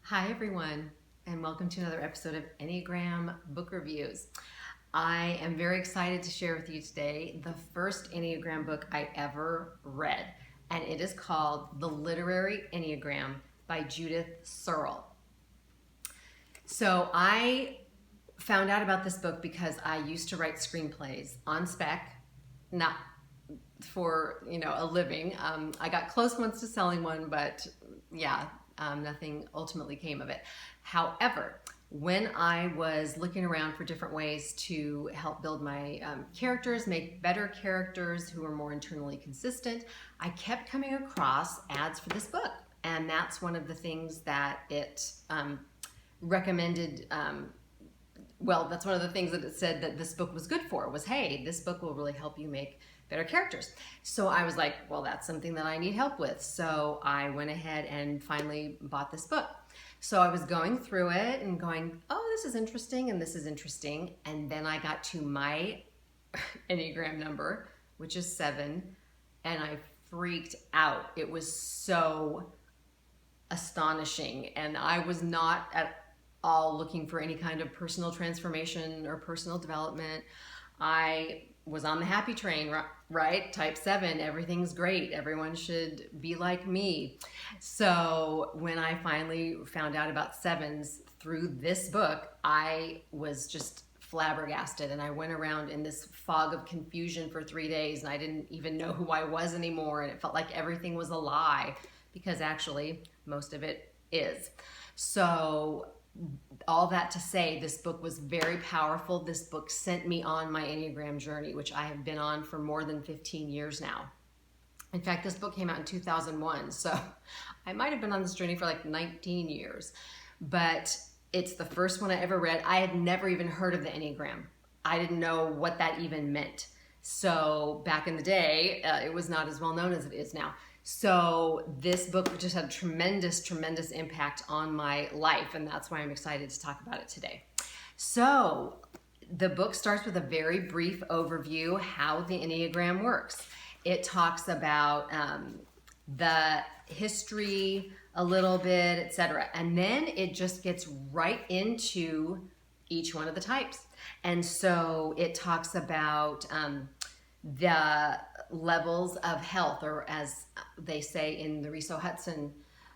Hi everyone, and welcome to another episode of Enneagram Book Reviews. I am very excited to share with you today the first Enneagram book I ever read, and it is called The Literary Enneagram by Judith Searle. So I found out about this book because I used to write screenplays on spec, not for a living. I got close once to selling one, but nothing ultimately came of it. However, when I was looking around for different ways to help build my characters, make better characters who are more internally consistent, I kept coming across ads for this book. And that's one of the things that it recommended. That's one of the things that it said that this book was good for, was, hey, this book will really help you make better characters. So I was like, well, that's something that I need help with. So I went ahead and finally bought this book. So I was going through it and going, oh, this is interesting and this is interesting. And then I got to my Enneagram number, which is 7, and I freaked out. It was so astonishing. And I was not at all looking for any kind of personal transformation or personal development. I was on the happy train, right? Type 7, everything's great. Everyone should be like me. So when I finally found out about 7s through this book, I was just flabbergasted, and I went around in this fog of confusion for 3 days, and I didn't even know who I was anymore, and it felt like everything was a lie, because actually most of it is. So all that to say, this book was very powerful. This book sent me on my Enneagram journey, which I have been on for more than 15 years now. In fact, this book came out in 2001, so I might have been on this journey for like 19 years. But it's the first one I ever read. I had never even heard of the Enneagram. I didn't know what that even meant. So back in the day, it was not as well known as it is now. So this book just had a tremendous, tremendous impact on my life, and that's why I'm excited to talk about it today. So the book starts with a very brief overview how the Enneagram works. It talks about the history a little bit, etc. And then it just gets right into each one of the types. And so it talks about the levels of health, or as they say in the Riso Hudson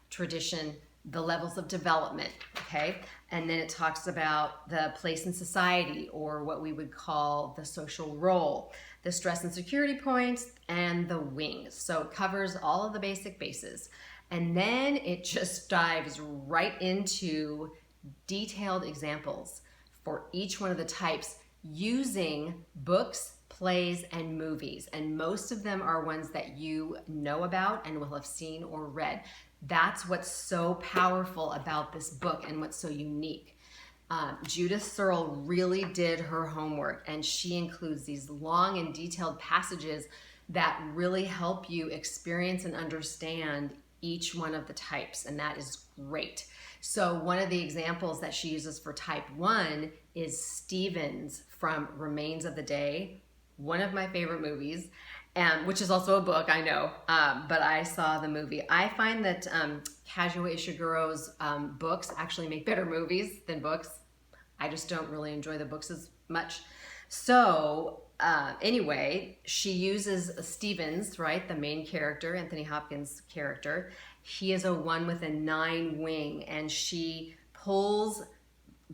tradition, the levels of development, okay? And then it talks about the place in society, or what we would call the social role, the stress and security points, and the wings. So it covers all of the basic bases. And then it just dives right into detailed examples for each one of the types using books, plays, and movies. And most of them are ones that you know about and will have seen or read. That's what's so powerful about this book and what's so unique. Judith Searle really did her homework, and she includes these long and detailed passages that really help you experience and understand each one of the types, and that is great. So one of the examples that she uses for type 1 is Stevens from Remains of the Day, one of my favorite movies, which is also a book, I know, but I saw the movie. I find that Kazuo Ishiguro's books actually make better movies than books. I just don't really enjoy the books as much. So anyway, she uses Stevens, right, the main character, Anthony Hopkins' character. He is a 1 with a 9 wing, and she pulls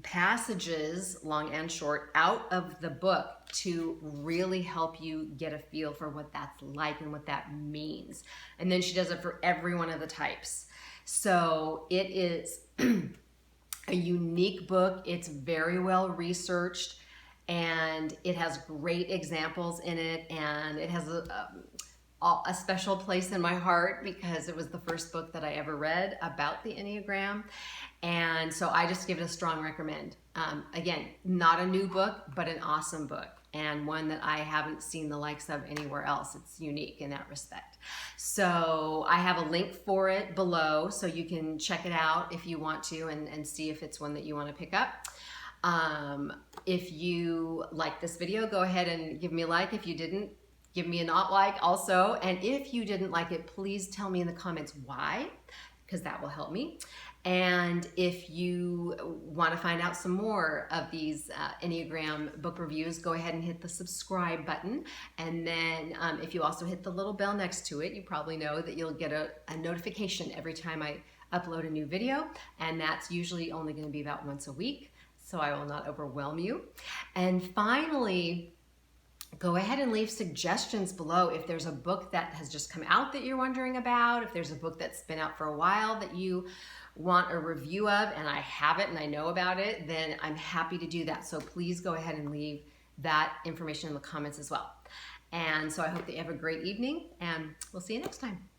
passages, long and short, out of the book to really help you get a feel for what that's like and what that means. And then she does it for every one of the types. So it is a unique book. It's very well researched, and it has great examples in it, and it has a special place in my heart because it was the first book that I ever read about the Enneagram. And so I just give it a strong recommend. Again, not a new book, but an awesome book, and one that I haven't seen the likes of anywhere else. It's unique in that respect. So I have a link for it below, so you can check it out if you want to, and see if it's one that you want to pick up. If you like this video, go ahead and give me a like. If you didn't, give me a not like also. And if you didn't like it, please tell me in the comments why. because that will help me. And if you want to find out some more of these Enneagram book reviews, go ahead and hit the subscribe button. And then if you also hit the little bell next to it, you probably know that you'll get a notification every time I upload a new video. And that's usually only going to be about once a week, so I will not overwhelm you. And finally, go ahead and leave suggestions below. If there's a book that has just come out that you're wondering about, if there's a book that's been out for a while that you want a review of and I have it and I know about it, then I'm happy to do that. So please go ahead and leave that information in the comments as well. And so I hope that you have a great evening, and we'll see you next time.